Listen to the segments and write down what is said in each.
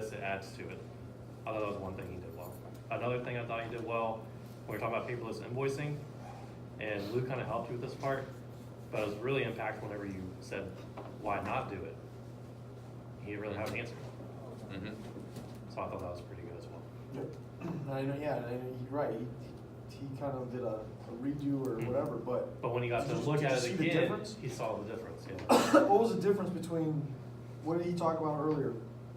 this, it adds to it. I thought that was one thing he did well. Another thing I thought he did well, when we talk about paperless invoicing, and Lou kind of helped you with this part, but it was really impactful whenever you said, why not do it? He didn't really have an answer. Mm-hmm. So I thought that was pretty good as well. Yep. I know, yeah, you're right. He kind of did a redo or whatever, But when he got to look at it again, he saw the difference. Yeah. What was the difference between, what did he talk about earlier?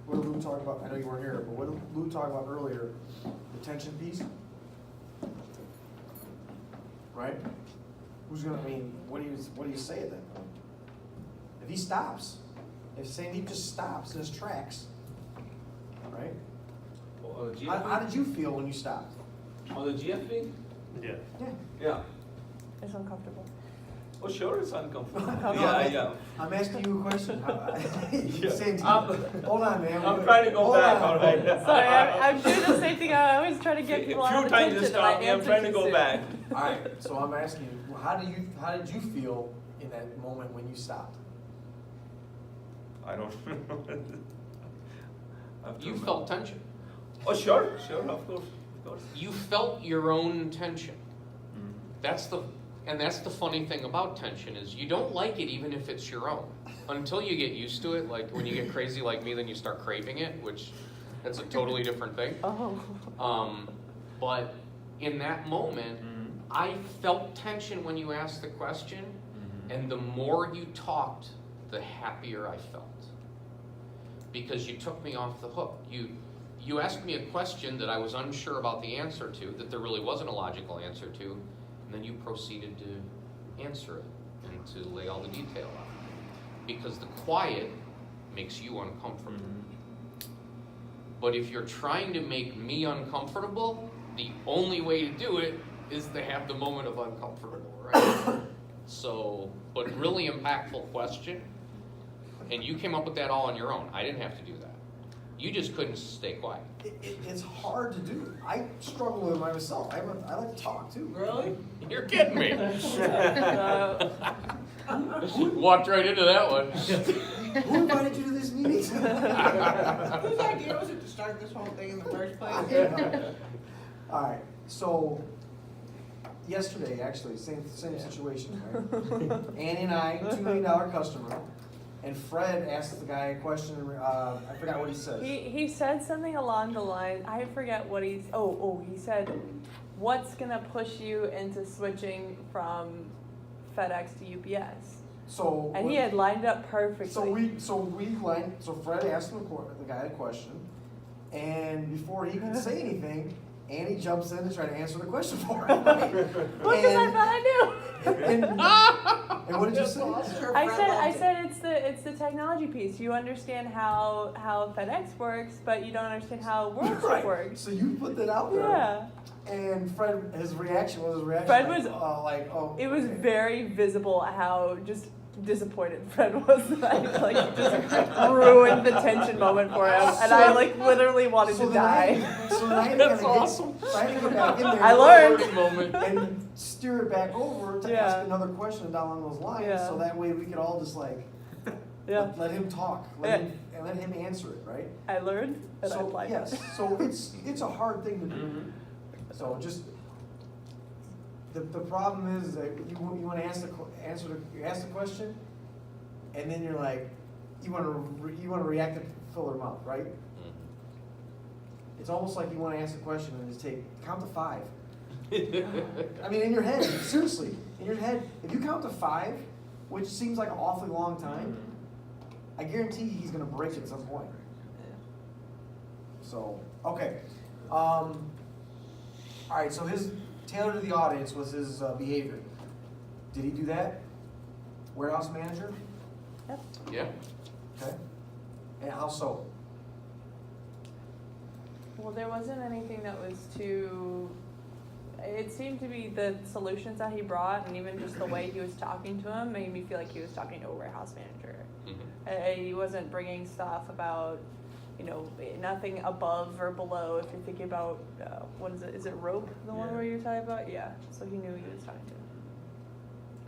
What did Lou talk about? I know you weren't here, but what did Lou talk about earlier? The tension piece? Right? Who's gonna, I mean, what do you say at that point? If he stops, if Sandeep just stops in his tracks, right? On the How GFV? did you feel when you stopped? On the GFV? Yeah. Yeah. Yeah. It's uncomfortable. Oh, sure, it's uncomfortable. No, Yeah. I'm asking you a question. Sandeep, I'm- hold on, man. I'm trying to go Hold back, on. all right? Sorry, I'm doing the same thing. I always try to get people out A of few times attention. you stop me, I'm trying to go back. All right, so I'm asking you, how did you feel in that moment when you stopped? I don't know. You felt tension. Oh, sure, of course. You felt your own tension. That's the funny thing about tension is you don't like it even if it's your own. Until you get used to it, like when you get crazy like me, then you start craving it, which that's a totally different thing. Oh. But in that moment, I felt tension when you asked the question, and the more you talked, the happier I felt. Because you took me off the hook. You asked me a question that I was unsure about the answer to, that there really wasn't a logical answer to, and then you proceeded to answer it and to lay all the detail out. Because the quiet makes you uncomfortable. But if you're trying to make me uncomfortable, the only way to do it is to have the moment of uncomfortable, right? So, but really impactful question, and you came up with that all on your own. I didn't have to do that. You just couldn't stay quiet. It's hard to do. I struggle with it myself. I like to talk too. Really? You're kidding me. Walked right into that one. Who invited you to this meeting? Whose idea was it to start this whole thing in the first place? All right, so yesterday, actually, same situation, right? Annie and I, $2 million customer, and Fred asked the guy a question, I forgot what he said. He said something along the line, I forget what he said, what's gonna push you into switching from FedEx to UPS? So And he had lined up perfectly. So Fred asked the guy a question, and before he could say anything, Annie jumps in to try to answer the question for him. Right? Because I thought I knew. And what did you say? I said it's the technology piece. You understand how FedEx works, but you don't understand how World Right. works. So you put that out there. Yeah. And Fred, his reaction was Fred was It was okay. very visible how just disappointed Fred was that I just ruined the tension moment for him, and I literally wanted to die. So now I That's awesome. I had to get back in there. I learned. Moment. And steer it back over to Yeah. ask another question down those lines, Yeah. so that way we could all just Yeah, let him talk, let him answer it, right? I learned and I So applied yes, it. so it's a hard thing to do. So just the problem is that you want to you ask the question, and then you're like you want to react to fill their mouth, right? It's almost like you want to ask a question and just count to 5. I mean, in your head, seriously, in your head, if you count to 5, which seems like an awfully long time, I guarantee he's going to break it at some point. So, okay. All right, so his tailored to the audience was his behavior. Did he do that? Warehouse manager? Yep. Yeah. Okay. And how so? Well, there wasn't anything that was too. It seemed to be the solutions that he brought, and even just the way he was talking to him made me feel like he was talking to a warehouse manager. He wasn't bringing stuff about, nothing above or below. If you're thinking about, what is it? Is it rope, the one where you're talking about? Yeah. So he knew who he was talking to.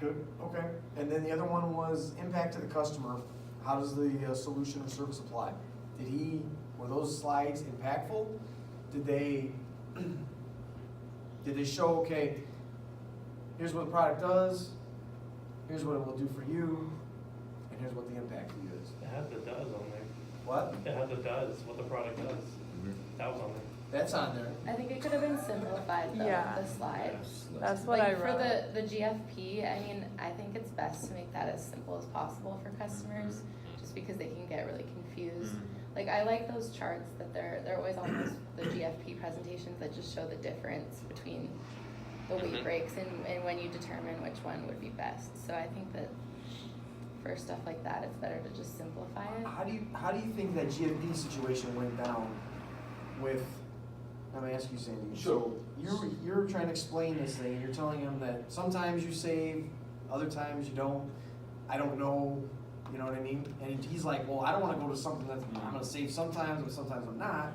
Good, okay. And then the other one was impact to the customer. How does the solution or service apply? Did he were those slides impactful? Did they show, okay, here's what the product does, here's what it will do for you, and here's what the impact to you is? It had the does on there. What? It had the does, what the product does. That was on there. That's on there. I think it could have been simplified though, Yeah. the slides. That's what I Like wrote. for the GFP, I mean, I think it's best to make that as simple as possible for customers, just because they can get really confused. Like I like those charts that they're always on the GFP presentations that just show the difference between the weight breaks and when you determine which one would be best. So I think that for stuff like that, it's better to just simplify it. How do you think that GFP situation went down with, I'm gonna ask you, Sandy. Sure. So you're trying to explain this thing, you're telling him that sometimes you save, other times you don't, I don't know, you know what I mean? And he's like, well, I don't wanna go to something that's, I'm gonna save sometimes, but sometimes I'm not.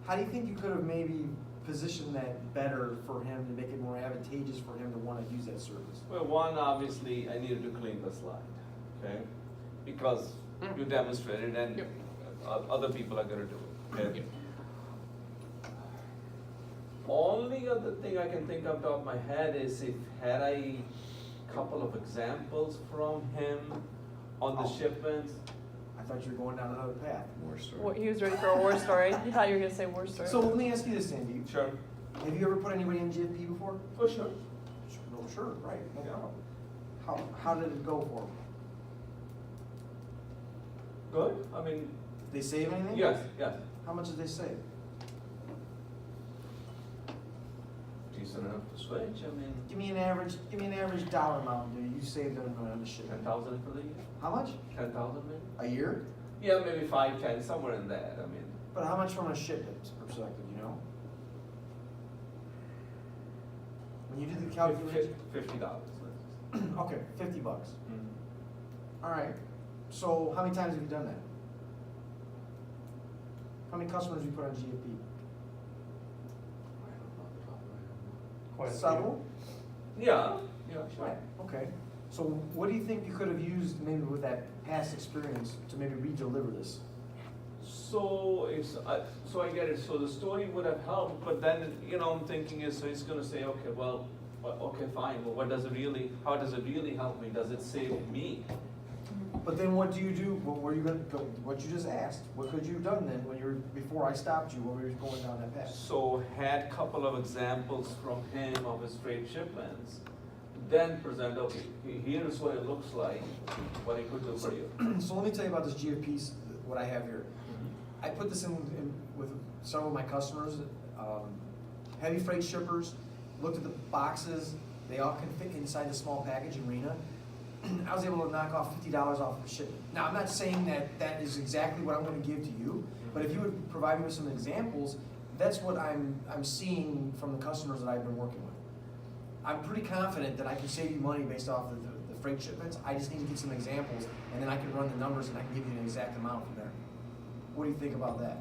How do you think you could have maybe positioned that better for him to make it more advantageous for him to wanna use that service? Well, one, obviously, I needed to clean the slide, okay? Because you demonstrated and Yep. other people are gonna do it, okay? Yep. Only other thing I can think of top of my head is if had I couple of examples from him on the Oh. shipments. I thought you were going down another path. War story. What, he was ready for a war story. You thought you were gonna say war story. So let me ask you this, Sandy. Sure. Have you ever put anybody in GFP before? For sure. No, sure, right, no Yeah. problem. How did it go for them? Good, I mean, Did they save anything? yes, yes. How much did they save? Decent enough to switch, I mean, Give me an average dollar amount that you saved on the shipment. 10,000 for the year, How much? 10,000 maybe? A year? Yeah, maybe 5, 10, somewhere in that, I mean. But how much from a shipment perspective, you know? When you did the calculation, $50. okay, $50. Mm-hmm. All right. So how many times have you done that? How many customers have you put on GFP? Quite a few. Several? Yeah, yeah, sure. Right, okay. So what do you think you could have used maybe with that past experience to maybe re-deliver this? So it's, so I get it, so the story would have helped, but then, you know, I'm thinking is, so he's gonna say, okay, well, okay, fine, well, what does it really, how does it really help me? Does it save me? But then what do you do, what were you gonna go, what you just asked, what could you have done then when you were, before I stopped you, when we were going down that path? So had couple of examples from him of his freight shipments, then present, okay, here's what it looks like, what it could do for you. So let me tell you about this GFP, what I have here. I put this in with several of my customers, heavy freight shippers, looked at the boxes, they all can fit inside the small package arena. I was able to knock off $50 off the shipment. Now, I'm not saying that that is exactly what I'm gonna give to you, but if you would provide me with some examples, that's what I'm seeing from the customers that I've been working with. I'm pretty confident that I can save you money based off of the freight shipments. I just need to get some examples, and then I can run the numbers and I can give you an exact amount from there. What do you think about that?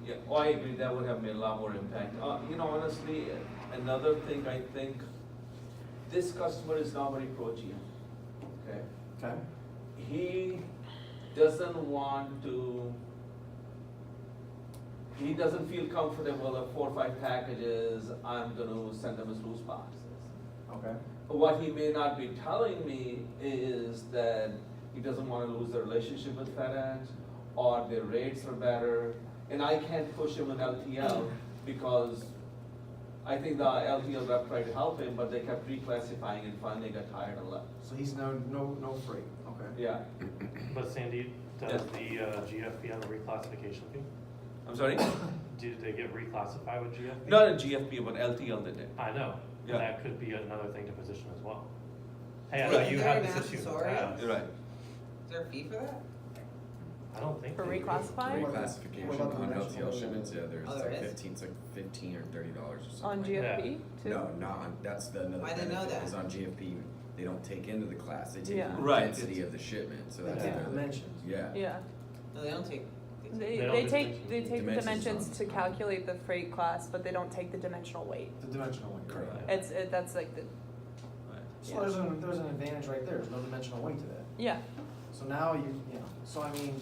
Yeah, oh, I agree, that would have made a lot more impact. You know, honestly, another thing I think, this customer is not very pro-GM, okay? Okay. He doesn't want to, he doesn't feel comfortable of 4 or 5 packages, I'm gonna send them as loose boxes. Okay. But what he may not be telling me is that he doesn't wanna lose the relationship with FedEx, or their rates are better, and I can't push him in LTL because I think the LTL rep tried to help him, but they kept reclassifying and finally got tired and left. So he's no freight. Okay. Yeah, But Sandy, does the GFP have a reclassification fee? I'm sorry? Did they get reclassified with GFP? Not in GFP, but LTL they did. I know, Yeah. that could be another thing to position as well. Hey, I Wait, know you is have there this an issue in the accessory? past. You're right. Is there a fee for that? I don't think. For they do. reclassifying? What Reclassification about the on national- LTL shipments, yeah, there's Oh, there like is? 15, it's like $15 or $30 or something. On like GFP too? No, not on, that's the another I didn't know benefit, that. is on GFP, they don't take into the class, they take Yeah. the Right. density of the shipment, so They that's take another. dimensions. Yeah. Yeah. No, they don't take. They, They don't they do take the dimensions dimensions on- to calculate the freight class, but they don't take the dimensional weight. The dimensional one. Correct. That's like the, Right. So there's an advantage right there. There's no dimensional weight to that. yeah. So now you know. So I mean,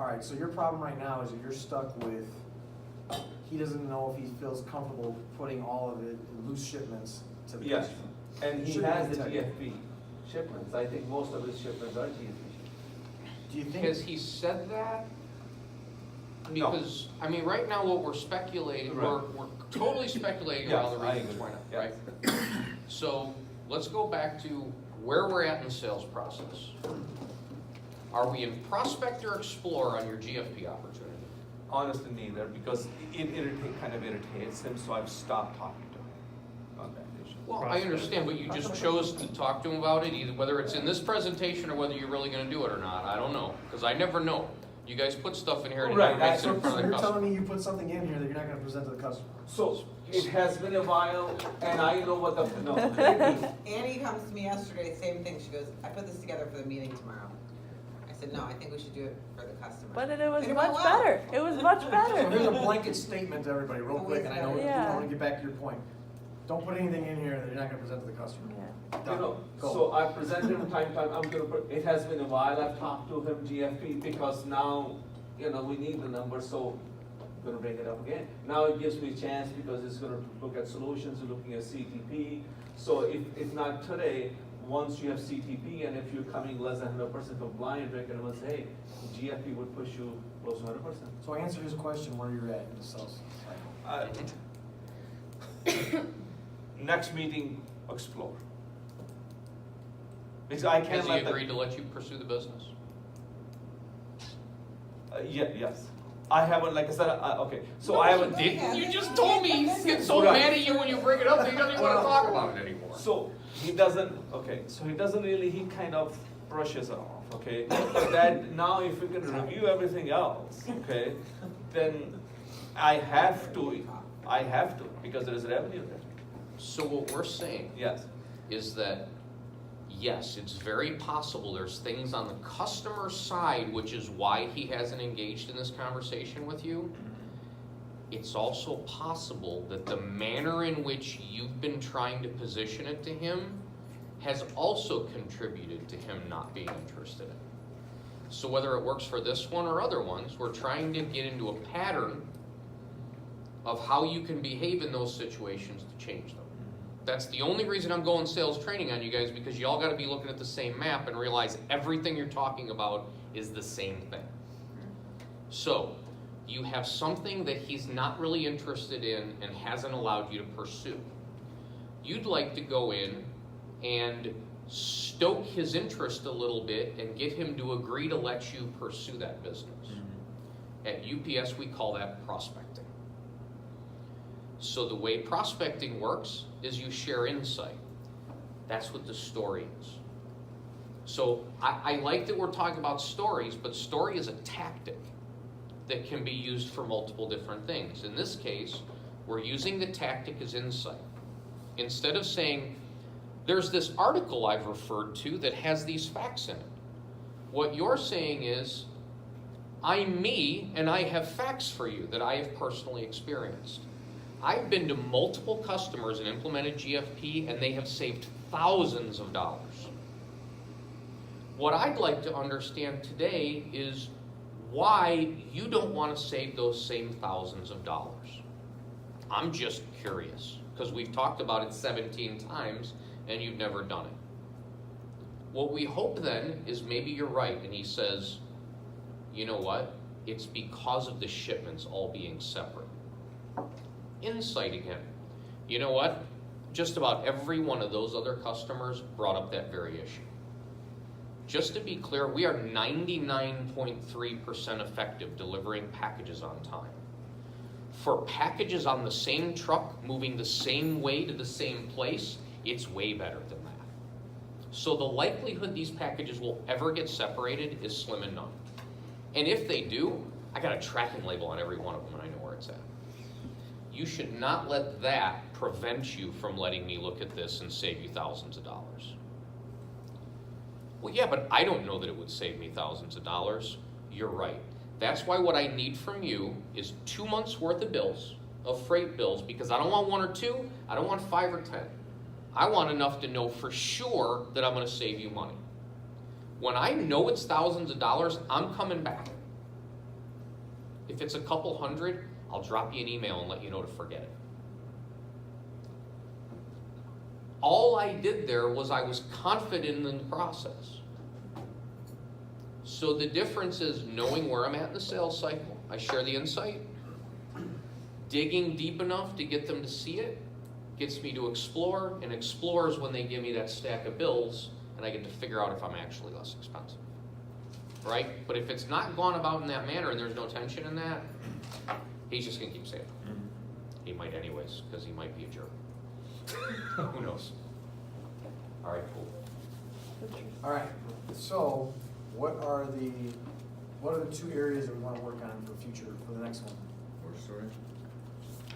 Alright, so your problem right now is that you're stuck with, he doesn't know if he feels comfortable putting all of it in loose shipments to the Yes, customer. and he Should has be the detected. GFP shipments. I think most of his shipments are GFP shipments. Do you think? Has he said that? No. Because, I mean, right now what we're speculating, Right. we're totally speculating Yes, around the I reasons agree. why not, Yes. right? So, let's go back to where we're at in the sales process. Are we in prospect or explore on your GFP opportunity? Honestly, neither, because it kind of irritates him, so I've stopped talking to him on that issue. Well, I Prospect. understand, but you just chose to talk to him about it, either whether it's in this presentation or whether you're really gonna do it or not, I don't know, because I never know. You guys put stuff in here and it Right, never makes it So in front of you're the customer. telling me you put something in here that you're not gonna present to the customer? So, it has been a while, and I know what the, no, Annie comes to me yesterday, same thing, she goes, I put this together for the meeting tomorrow. I said, no, I think we should do it for the customer. But it was And it much went well. better. It was much So here's a better. blanket statement to everybody, real quick, and I know, Yeah. I wanna get back to your point. Don't put anything in here that you're not gonna present to the customer. Yeah. you Done. know, Go. so I presented him time, I'm gonna put, it has been a while, I've talked to him GFP, because now, you know, we need the number, so I'm gonna bring it up again. Now it gives me a chance, because it's gonna look at solutions, we're looking at CTP, so if not today, once you have CTP, and if you're coming less than 100% compliant, Rick, and I'm gonna say, hey, GFP would push you close to 100%. So answer his question where you're at in the sales cycle. Next meeting, explore. Because I Has can't he let agreed to let you pursue the business? yes. I haven't, like I said, okay, so I haven't. Didn't you just told me he gets so Right. mad at you when you bring it up that he doesn't even wanna talk about it anymore. So he doesn't, okay, so he doesn't really, he kind of brushes it off, okay? But that, now if we can review everything else, okay, then I have to, because there is revenue there. So what we're saying Yes, is that, yes, it's very possible there's things on the customer side, which is why he hasn't engaged in this conversation with you. It's also possible that the manner in which you've been trying to position it to him has also contributed to him not being interested in it. So whether it works for this one or other ones, we're trying to get into a pattern of how you can behave in those situations to change them. That's the only reason I'm going sales training on you guys, because y'all gotta be looking at the same map and realize everything you're talking about is the same thing. So, you have something that he's not really interested in and hasn't allowed you to pursue. You'd like to go in and stoke his interest a little bit and get him to agree to let you pursue that business. At UPS, we call that prospecting. So the way prospecting works is you share insight. That's what the story is. So I like that we're talking about stories, but story is a tactic that can be used for multiple different things. In this case, we're using the tactic as insight. Instead of saying, there's this article I've referred to that has these facts in it. What you're saying is, I'm me and I have facts for you that I have personally experienced. I've been to multiple customers and implemented GFP, and they have saved thousands of dollars. What I'd like to understand today is why you don't want to save those same thousands of dollars. I'm just curious, because we've talked about it 17 times, and you've never done it. What we hope then is maybe you're right, and he says, you know what? It's because of the shipments all being separate. Insight again. You know what? Just about every one of those other customers brought up that very issue. Just to be clear, we are 99.3% effective delivering packages on time. For packages on the same truck moving the same way to the same place, it's way better than that. So the likelihood these packages will ever get separated is slim and none. And if they do, I got a tracking label on every one of them and I know where it's at. You should not let that prevent you from letting me look at this and save you thousands of dollars. Well, yeah, but I don't know that it would save me thousands of dollars. You're right. That's why what I need from you is 2 months worth of bills, of freight bills, because I don't want 1 or 2, I don't want 5 or 10. I want enough to know for sure that I'm gonna save you money. When I know it's thousands of dollars, I'm coming back. If it's a couple hundred, I'll drop you an email and let you know to forget it. All I did there was I was confident in the process. So the difference is knowing where I'm at in the sales cycle. I share the insight. Digging deep enough to get them to see it gets me to explore, and explore is when they give me that stack of bills and I get to figure out if I'm actually less expensive. Right? But if it's not gone about in that manner and there's no tension in that, he's just gonna keep saying it. He might anyways, because he might be a jerk. Who knows? All right, cool. All right, so what are the two areas that we wanna work on for the next one? War story?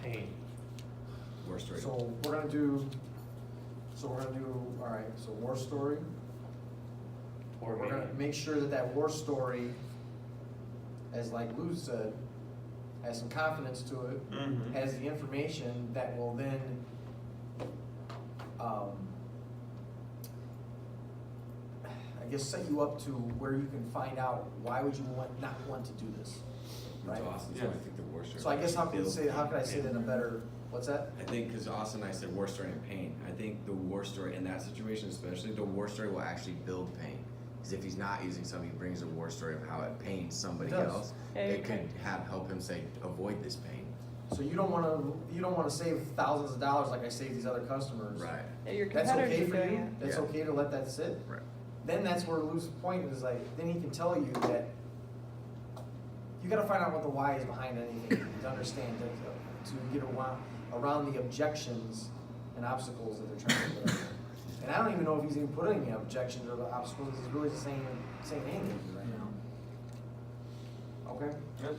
Pain. War story. So we're gonna do, all right, so war story. Or We're gonna make sure that war story, as like Lou said, has some confidence to it, has the information that will then, I guess set you up to where you can find out why would you not want to do this, right? That's awesome. So I think the war story. So I guess how could I say it in a better, what's that? I think because Austin and I said war story and pain. I think the war story in that situation, especially, the war story will actually build pain. Because if he's not using something, he brings a war story of how it pains somebody It does. else. Yeah, It you could help him say, avoid this pain. So you don't wanna save thousands of dollars like I saved these other customers. Right. Yeah, your That's competitors okay are for doing you? it. That's Yeah. okay to let that sit? Right. Then that's where Lou's point is like, then he can tell you that you gotta find out what the why is behind anything, to understand, to get around the objections and obstacles that they're trying to put up. And I don't even know if he's even put any objections or obstacles, he's really just saying anything right now. Okay? Good.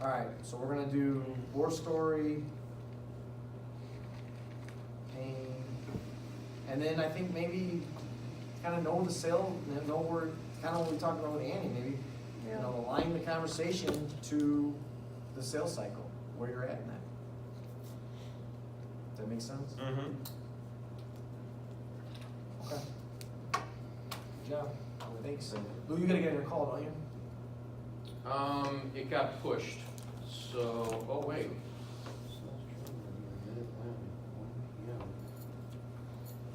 Alright, so we're gonna do war story, pain, and then I think maybe kind of know the sale, know where, kind of what we talked about with Annie, maybe, you know, align the conversation to the sales cycle, where you're at in that. Does that make sense? Okay. Good job. Thanks. Lou, you gotta get in your call, don't you? It got pushed, so, oh wait.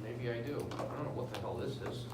Maybe I do. I don't know what the hell this is.